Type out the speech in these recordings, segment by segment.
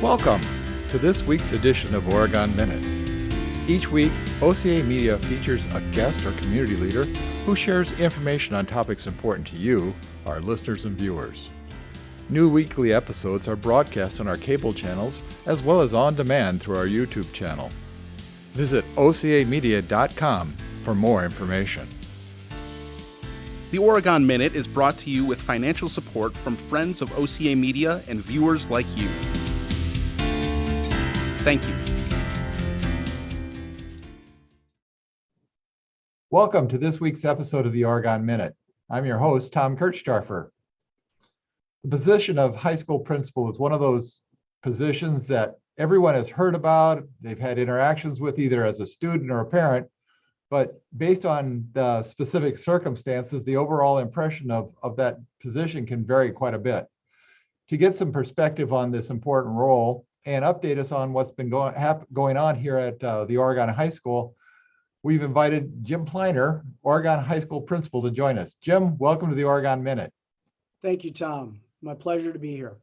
Welcome to this week's edition of Oregon Minute. Each week, OCA Media features a guest or community leader who shares information on topics important to you, our listeners and viewers. New weekly episodes are broadcast on our cable channels as well as on demand through our YouTube channel. Visit ocamedia.com for more information. The Oregon Minute is brought to you with financial support from friends of OCA Media and viewers like you. Thank you. Welcome to this week's episode of the Oregon Minute. I'm your host, Tom Kirchdoerfer. The position of high school principal is one of those positions that everyone has heard about, they've had interactions with either as a student or a parent, but based on the specific circumstances, the overall impression of that position can vary quite a bit. To get some perspective on this important role and update us on what's been going on here at the Oregon High School, we've invited Jim Pliner, Oregon High School principal, to join us. Jim, welcome to the Oregon Minute. Thank you, Tom. My pleasure to be here.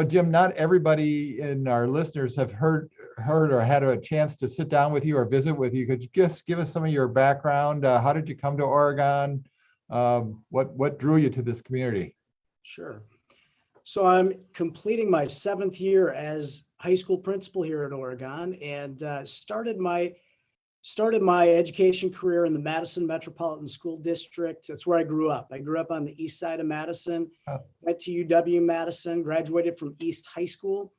Jim, not everybody in our listeners have heard or had a chance to sit down with you or visit with you. Could you just give us some of your background? How did you come to Oregon? What drew you to this community? Sure. So I'm completing my 7th year as high school principal here at Oregon, and started my education career in the Madison Metropolitan School District. That's where I grew up. I grew up on the east side of Madison, went to UW-Madison, graduated from East High School.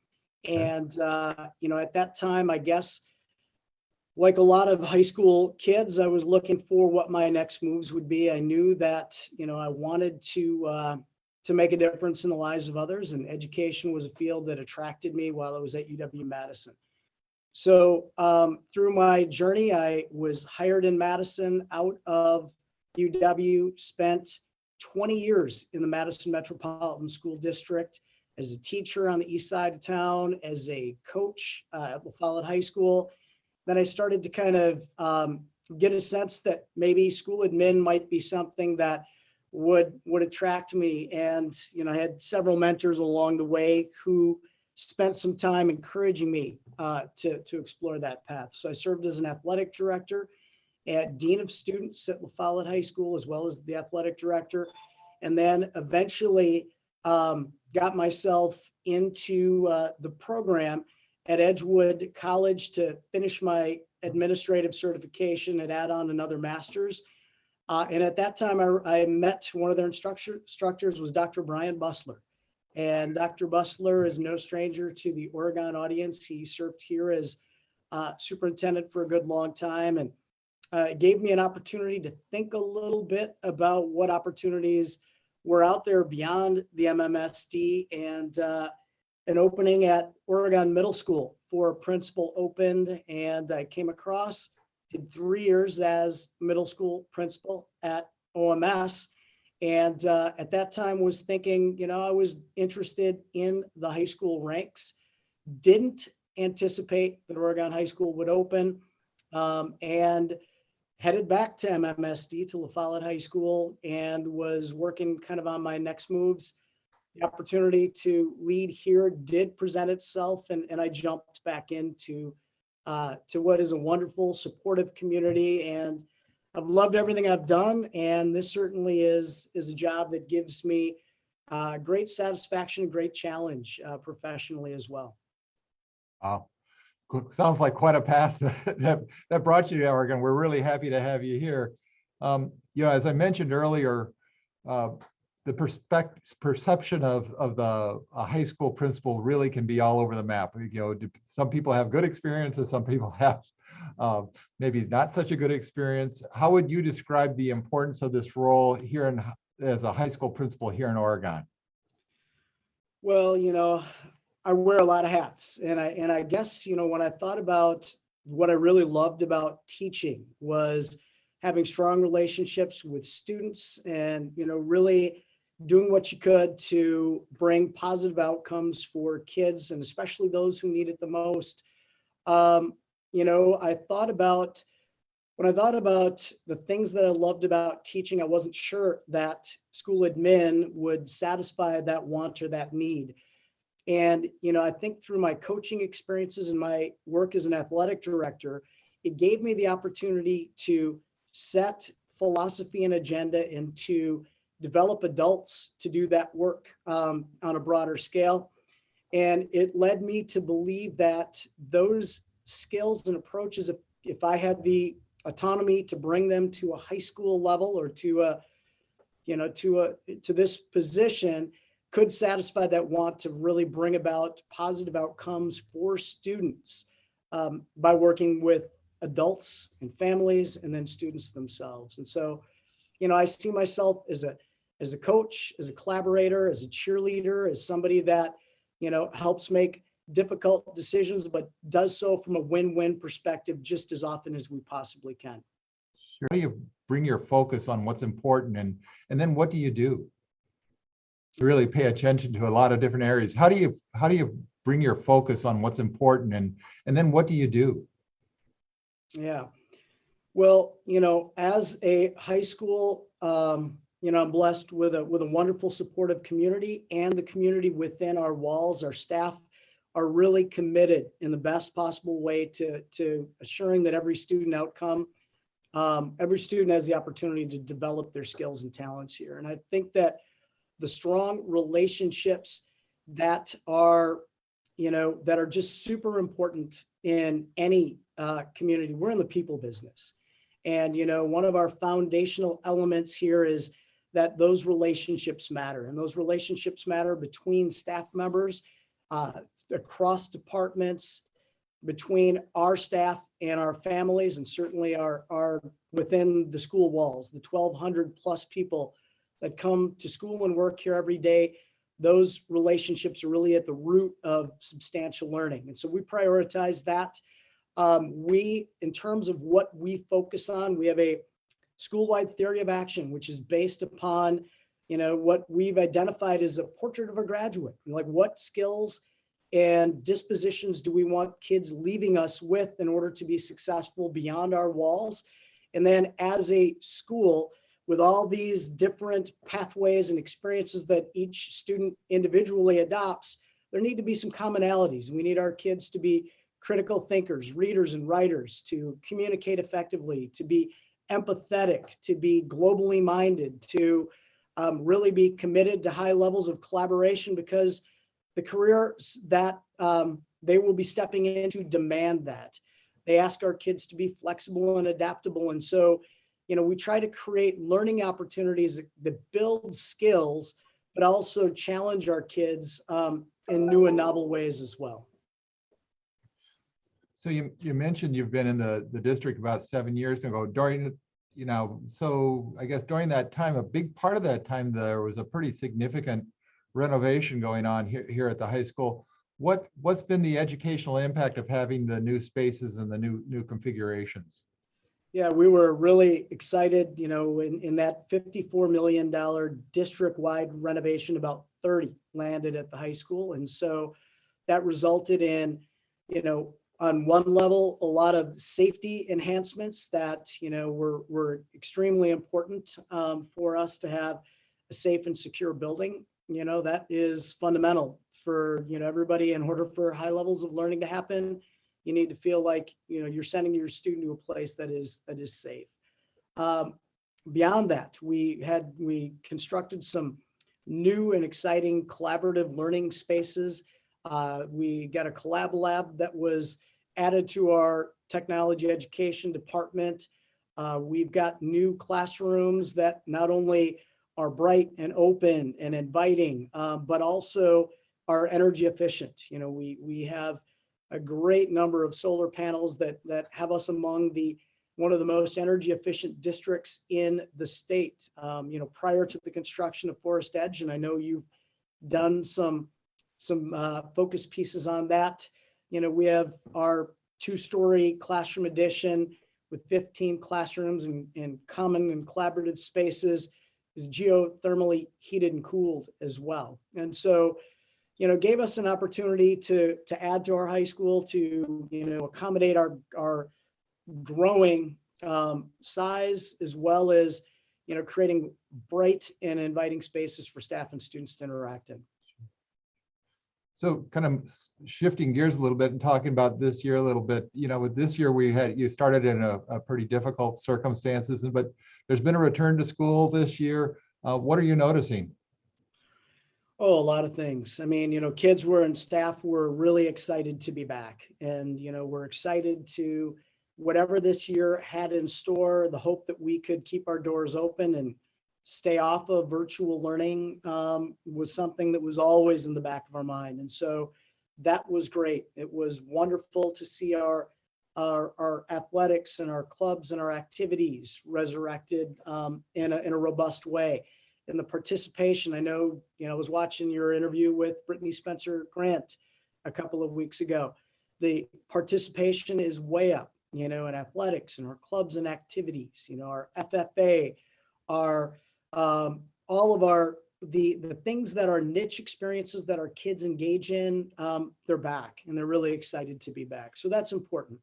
And, at that time, I guess, like a lot of high school kids, I was looking for what my next moves would be. I knew that, I wanted to make a difference in the lives of others, and education was a field that attracted me while I was at UW-Madison. So through my journey, I was hired in Madison out of UW, spent 20 years in the Madison Metropolitan School District as a teacher on the east side of town, as a coach at La Follette High School. Then I started to kind of get a sense that maybe school admin might be something that would attract me. And, I had several mentors along the way who spent some time encouraging me to explore that path. So I served as an athletic director at Dean of Students at La Follette High School, as well as the athletic director. And then eventually got myself into the program at Edgewood College to finish my administrative certification and add on another master's. And at that time, I met one of their instructors was Dr. Brian Bussler. And Dr. Bussler is no stranger to the Oregon audience. He served here as superintendent for a good long time, and it gave me an opportunity to think a little bit about what opportunities were out there beyond the MMSD. And an opening at Oregon Middle School for a principal opened, and I came across, did 3 years as middle school principal at OMS. And at that time was thinking, I was interested in the high school ranks, didn't anticipate that Oregon High School would open, and headed back to MMSD, to La Follette High School, and was working kind of on my next moves. The opportunity to lead here did present itself, and I jumped back into to what is a wonderful, supportive community. And I've loved everything I've done, and this certainly is a job that gives me great satisfaction, great challenge professionally as well. Wow. Sounds like quite a path that brought you to Oregon. We're really happy to have you here. As I mentioned earlier, the perception of the high school principal really can be all over the map. Some people have good experiences, some people have maybe not such a good experience. How would you describe the importance of this role here as a high school principal here in Oregon? Well, I wear a lot of hats, and I guess, when I thought about what I really loved about teaching was having strong relationships with students and, really doing what you could to bring positive outcomes for kids, and especially those who need it the most. When I thought about the things that I loved about teaching, I wasn't sure that school admin would satisfy that want or that need. And, I think through my coaching experiences and my work as an athletic director, it gave me the opportunity to set philosophy and agenda and to develop adults to do that work on a broader scale. And it led me to believe that those skills and approaches, if I had the autonomy to bring them to a high school level or to this position, could satisfy that want to really bring about positive outcomes for students by working with adults and families and then students themselves. And so, I see myself as a coach, as a collaborator, as a cheerleader, as somebody that, helps make difficult decisions, but does so from a win-win perspective just as often as we possibly can. How do you bring your focus on what's important, and then what do you do? You really pay attention to a lot of different areas. How do you bring your focus on what's important, and then what do you do? Yeah. Well, as a high school, I'm blessed with a wonderful supportive community, and the community within our walls, our staff are really committed in the best possible way to assuring that every student has the opportunity to develop their skills and talents here. And I think that the strong relationships that are just super important in any community. We're in the people business. And, one of our foundational elements here is that those relationships matter. And those relationships matter between staff members, across departments, between our staff and our families, and certainly our within the school walls, the 1,200 plus people that come to school and work here every day. Those relationships are really at the root of substantial learning. And so we prioritize that. In terms of what we focus on, we have a school-wide theory of action, which is based upon, what we've identified as a portrait of a graduate. Like, what skills and dispositions do we want kids leaving us with in order to be successful beyond our walls? And then as a school, with all these different pathways and experiences that each student individually adopts, there need to be some commonalities. We need our kids to be critical thinkers, readers and writers, to communicate effectively, to be empathetic, to be globally minded, to really be committed to high levels of collaboration, because the careers that they will be stepping into demand that. They ask our kids to be flexible and adaptable. And so, we try to create learning opportunities that build skills, but also challenge our kids in new and novel ways as well. So you mentioned you've been in the district about 7 years ago. So I guess during that time, a big part of that time, there was a pretty significant renovation going on here at the high school. What's been the educational impact of having the new spaces and the new configurations? Yeah, we were really excited, in that $54 million district-wide renovation, about 30 landed at the high school. And so that resulted in, on one level, a lot of safety enhancements that, were extremely important for us to have a safe and secure building. That is fundamental for, everybody. In order for high levels of learning to happen, you need to feel like, you're sending your student to a place that is safe. Beyond that, we constructed some new and exciting collaborative learning spaces. We got a collab lab that was added to our technology education department. We've got new classrooms that not only are bright and open and inviting, but also are energy efficient. We have a great number of solar panels that have us among one of the most energy efficient districts in the state. Prior to the construction of Forest Edge, and I know you've done some focus pieces on that. We have our 2-story classroom addition with 15 classrooms and common and collaborative spaces is geothermally heated and cooled as well. And so, gave us an opportunity to add to our high school to, accommodate our growing size, as well as, creating bright and inviting spaces for staff and students to interact in. So kind of shifting gears a little bit and talking about this year a little bit, with this year you started in a pretty difficult circumstances, but there's been a return to school this year. What are you noticing? Oh, a lot of things. I mean, kids and staff were really excited to be back. And, we're excited to whatever this year had in store, the hope that we could keep our doors open and stay off of virtual learning was something that was always in the back of our mind. And so that was great. It was wonderful to see our athletics and our clubs and our activities resurrected in a robust way. And the participation, I know, I was watching your interview with Brittany Spencer Grant a couple of weeks ago. The participation is way up, in athletics and our clubs and activities, our FFA, our all of our the things that are niche experiences that our kids engage in, they're back and they're really excited to be back. So that's important.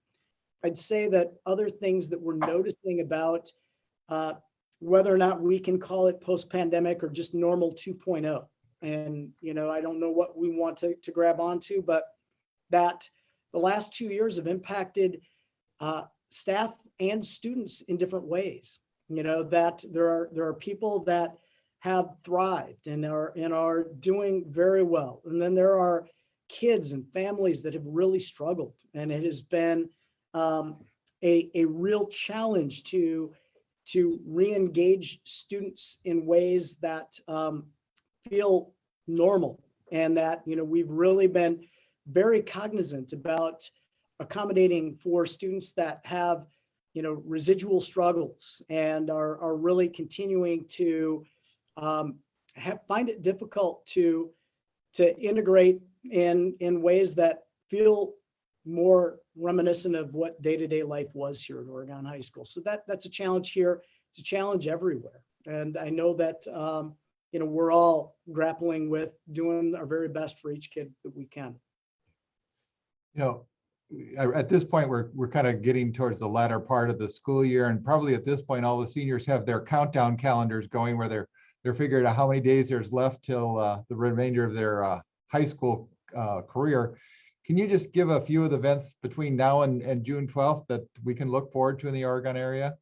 I'd say that other things that we're noticing about whether or not we can call it post-pandemic or just normal 2.0. And, I don't know what we want to grab onto, but that the last 2 years have impacted staff and students in different ways. That there are people that have thrived and are doing very well. And then there are kids and families that have really struggled. And it has been a real challenge to re-engage students in ways that feel normal, and that we've really been very cognizant about accommodating for students that have residual struggles and are really continuing to find it difficult to integrate in ways that feel more reminiscent of what day-to-day life was here at Oregon High School. So that's a challenge here. It's a challenge everywhere. And I know that, we're all grappling with doing our very best for each kid that we can. At this point, we're kind of getting towards the latter part of the school year. And probably at this point, all the seniors have their countdown calendars going where they're figuring out how many days there's left till the remainder of their high school career. Can you just give a few of the events between now and June 12th that we can look forward to in the Oregon area?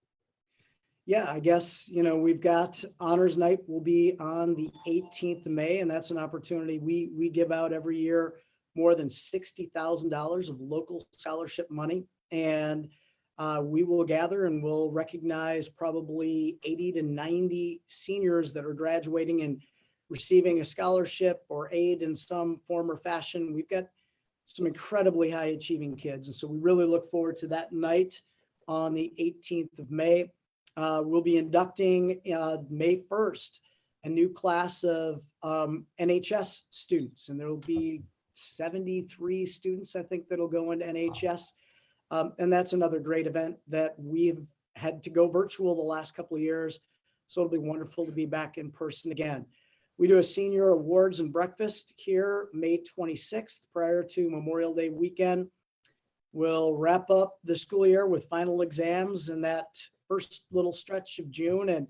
Yeah, I guess, we've got Honors Night will be on the 18th of May, and that's an opportunity. We give out every year more than $60,000 of local scholarship money. And we will gather and we'll recognize probably 80 to 90 seniors that are graduating and receiving a scholarship or aid in some form or fashion. We've got some incredibly high achieving kids. And so we really look forward to that night on the 18th of May. We'll be inducting May 1st, a new class of NHS students, and there will be 73 students, I think, that'll go into NHS. And that's another great event that we've had to go virtual the last couple of years. So it'll be wonderful to be back in person again. We do a senior awards and breakfast here May 26th prior to Memorial Day weekend. We'll wrap up the school year with final exams in that first little stretch of June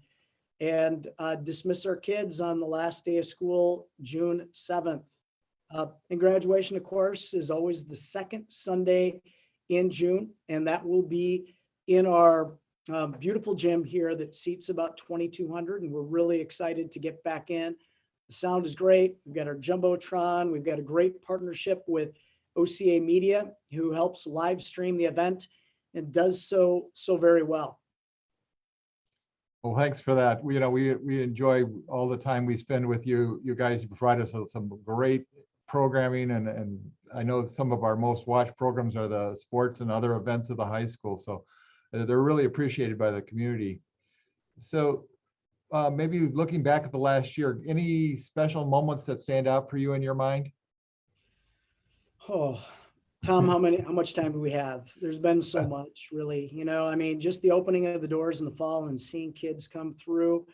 and dismiss our kids on the last day of school, June 7th. And graduation, of course, is always the second Sunday in June, and that will be in our beautiful gym here that seats about 2,200, and we're really excited to get back in. The sound is great. We've got our Jumbotron. We've got a great partnership with OCA Media, who helps live stream the event and does so very well. Well, thanks for that. We enjoy all the time we spend with you. You guys provide us with some great programming, and I know some of our most watched programs are the sports and other events of the high school. So they're really appreciated by the community. So maybe looking back at the last year, any special moments that stand out for you in your mind? Oh, Tom, how much time do we have? There's been so much, really. Just the opening of the doors in the fall and seeing kids come through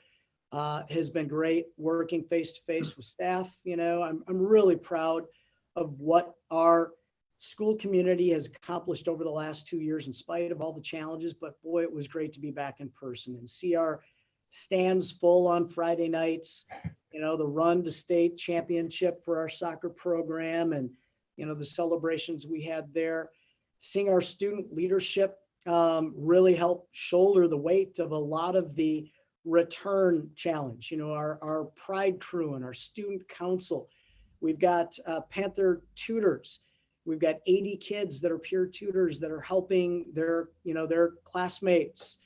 has been great. Working face to face with staff, I'm really proud of what our school community has accomplished over the last 2 years in spite of all the challenges. But boy, it was great to be back in person and see our stands full on Friday nights, the run to state championship for our soccer program, and, the celebrations we had there. Seeing our student leadership really help shoulder the weight of a lot of the return challenge. Our Pride crew and our student council. We've got Panther tutors. We've got 80 kids that are peer tutors that are helping their classmates,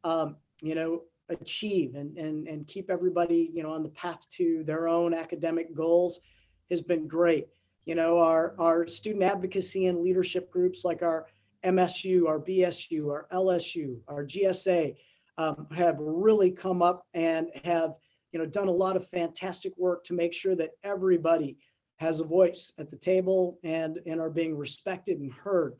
achieve and keep everybody, on the path to their own academic goals has been great. Our student advocacy and leadership groups like our MSU, our BSU, our LSU, our GSA have really come up and have, done a lot of fantastic work to make sure that everybody has a voice at the table and are being respected and heard.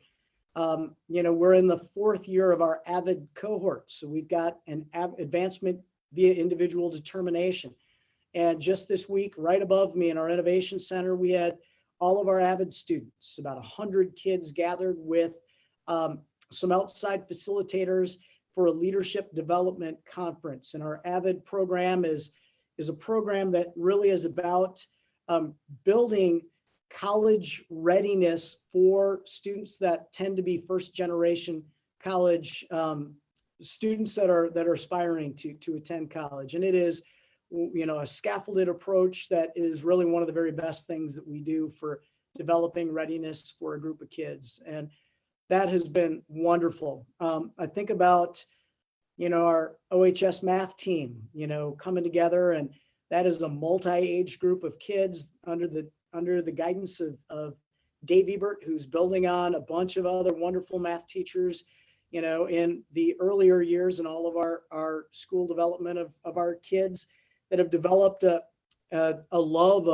We're in the 4th year of our AVID cohort. So we've got an advancement via individual determination. And just this week, right above me in our innovation center, we had all of our AVID students, about 100 kids gathered with some outside facilitators for a leadership development conference. And our AVID program is a program that really is about building college readiness for students that tend to be first generation college students that are aspiring to attend college. And it is, a scaffolded approach that is really one of the very best things that we do for developing readiness for a group of kids. And that has been wonderful. I think about, our OHS math team, coming together, and that is a multi-age group of kids under the guidance of Dave Ebert, who's building on a bunch of other wonderful math teachers, in the earlier years and all of our school development of our kids that have developed a love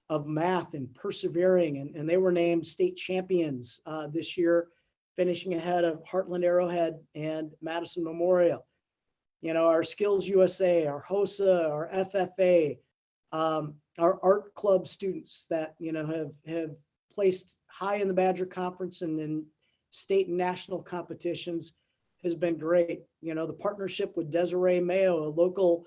of math and persevering. And they were named state champions this year, finishing ahead of Heartland Arrowhead and Madison Memorial. Our Skills USA, our HOSA, our FFA, our art club students that, have placed high in the Badger Conference and in state and national competitions has been great. The partnership with Desiree Mayo, a local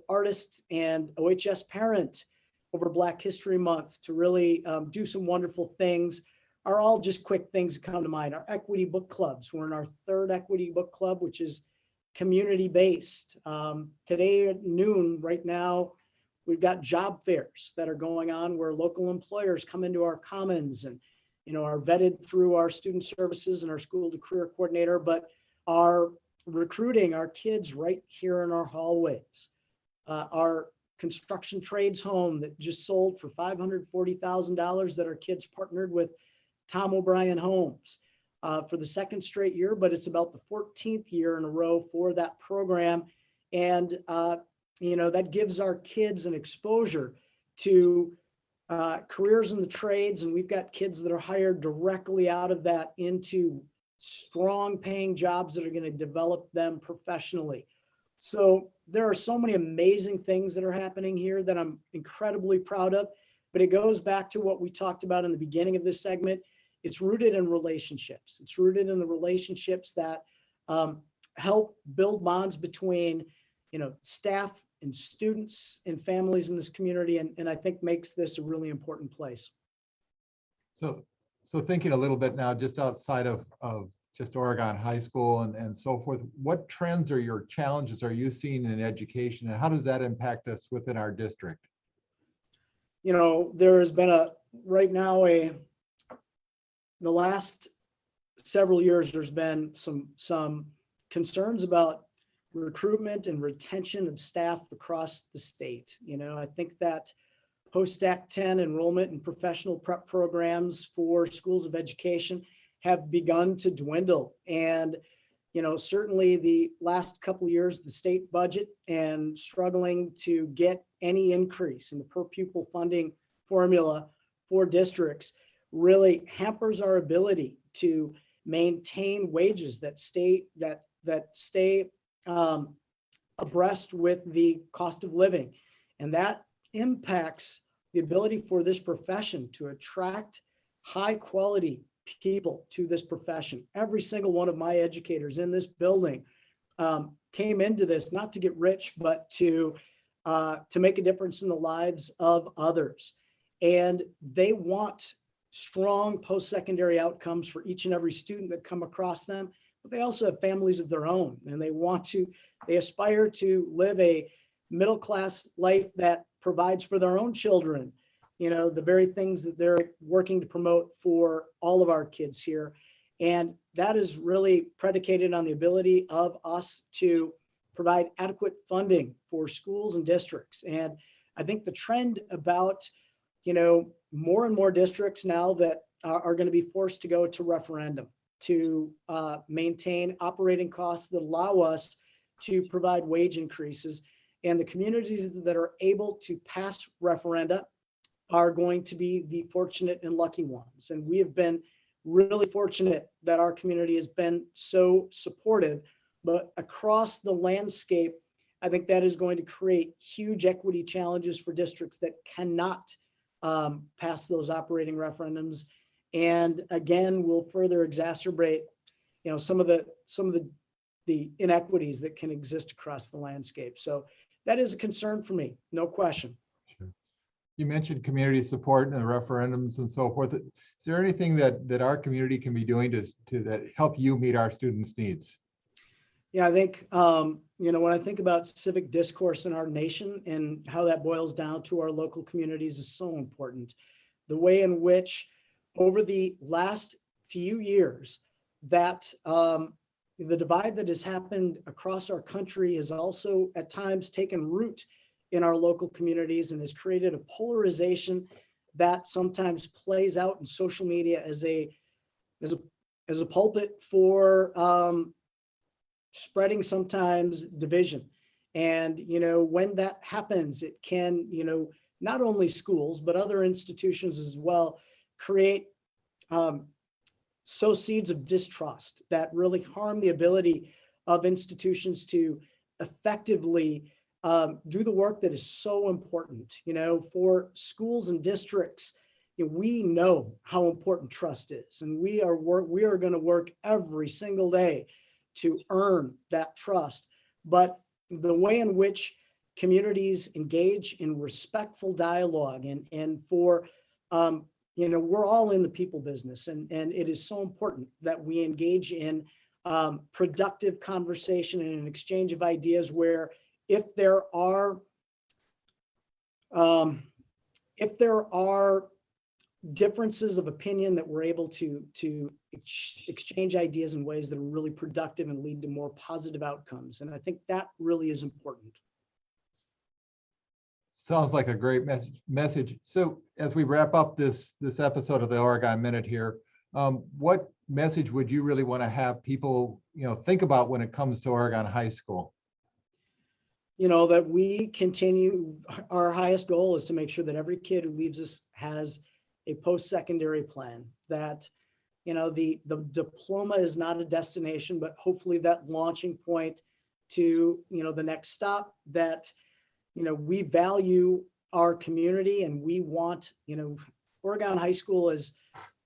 artist and OHS parent over Black History Month to really do some wonderful things are all just quick things that come to mind. Our equity book clubs. We're in our 3rd equity book club, which is community-based. Today at noon, right now, we've got job fairs that are going on where local employers come into our commons and, are vetted through our student services and our school to career coordinator, but are recruiting our kids right here in our hallways. Our construction trades home that just sold for $540,000 that our kids partnered with Tom O'Brien Homes for the 2nd straight year, but it's about the 14th year in a row for that program. And, that gives our kids an exposure to careers in the trades. And we've got kids that are hired directly out of that into strong paying jobs that are going to develop them professionally. So there are so many amazing things that are happening here that I'm incredibly proud of, but it goes back to what we talked about in the beginning of this segment. It's rooted in relationships. It's rooted in the relationships that help build bonds between, staff and students and families in this community. And I think makes this a really important place. So thinking a little bit now, just outside of just Oregon High School and so forth, what trends or your challenges are you seeing in education, and how does that impact us within our district? There has been the last several years, there's been some concerns about recruitment and retention of staff across the state. I think that post-Act 10 enrollment and professional prep programs for schools of education have begun to dwindle. And, certainly the last couple of years, the state budget and struggling to get any increase in the per pupil funding formula for districts really hampers our ability to maintain wages that stay abreast with the cost of living. And that impacts the ability for this profession to attract high quality people to this profession. Every single one of my educators in this building came into this not to get rich, but to to make a difference in the lives of others. And they want strong post-secondary outcomes for each and every student that come across them, but they also have families of their own, and they aspire to live a middle-class life that provides for their own children, the very things that they're working to promote for all of our kids here. And that is really predicated on the ability of us to provide adequate funding for schools and districts. And I think the trend about, more and more districts now that are going to be forced to go to referendum to maintain operating costs that allow us to provide wage increases. And the communities that are able to pass referenda are going to be the fortunate and lucky ones. And we have been really fortunate that our community has been so supportive, but across the landscape, I think that is going to create huge equity challenges for districts that cannot pass those operating referendums. And again, will further exacerbate, some of the inequities that can exist across the landscape. So that is a concern for me, no question. Sure. You mentioned community support and the referendums and so forth. Is there anything that our community can be doing to that help you meet our students' needs? Yeah, I think, when I think about civic discourse in our nation and how that boils down to our local communities is so important. The way in which over the last few years that the divide that has happened across our country has also at times taken root in our local communities and has created a polarization that sometimes plays out in social media as a pulpit for spreading sometimes division. And, when that happens, it can, not only schools, but other institutions as well, create sow seeds of distrust that really harm the ability of institutions to effectively do the work that is so important, for schools and districts. We know how important trust is, and we are going to work every single day to earn that trust. But the way in which communities engage in respectful dialogue and for, we're all in the people business, and it is so important that we engage in productive conversation and an exchange of ideas where if there are differences of opinion, that we're able to exchange ideas in ways that are really productive and lead to more positive outcomes. And I think that really is important. Sounds like a great message. So as we wrap up this episode of the Oregon Minute here, what message would you really want to have people, think about when it comes to Oregon High School? That we continue, our highest goal is to make sure that every kid who leaves us has a post-secondary plan, that, the diploma is not a destination, but hopefully that launching point to, the next stop, that, we value our community and we want, Oregon High School is,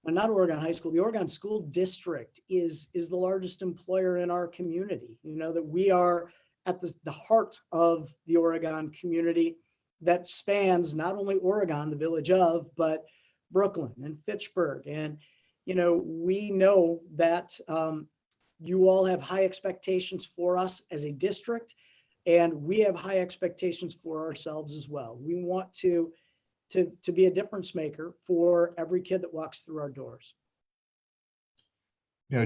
not Oregon High School, the Oregon School District is the largest employer in our community, that we are at the heart of the Oregon community that spans not only Oregon, the village of, but Brooklyn and Fitchburg. And, we know that you all have high expectations for us as a district, and we have high expectations for ourselves as well. We want to be a difference maker for every kid that walks through our doors.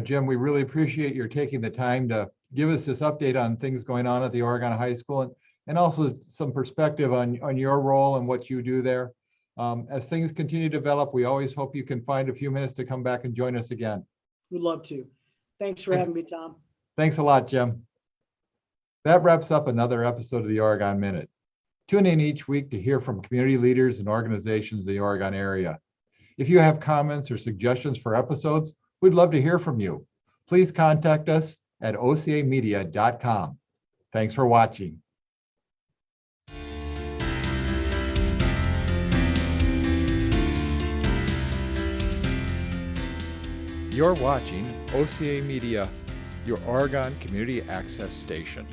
Jim, we really appreciate your taking the time to give us this update on things going on at the Oregon High School and also some perspective on your role and what you do there. As things continue to develop, we always hope you can find a few minutes to come back and join us again. We'd love to. Thanks for having me, Tom. Thanks a lot, Jim. That wraps up another episode of the Oregon Minute. Tune in each week to hear from community leaders and organizations in the Oregon area. If you have comments or suggestions for episodes, we'd love to hear from you. Please contact us at ocamedia.com. Thanks for watching. You're watching OCA Media, your Oregon Community Access Station.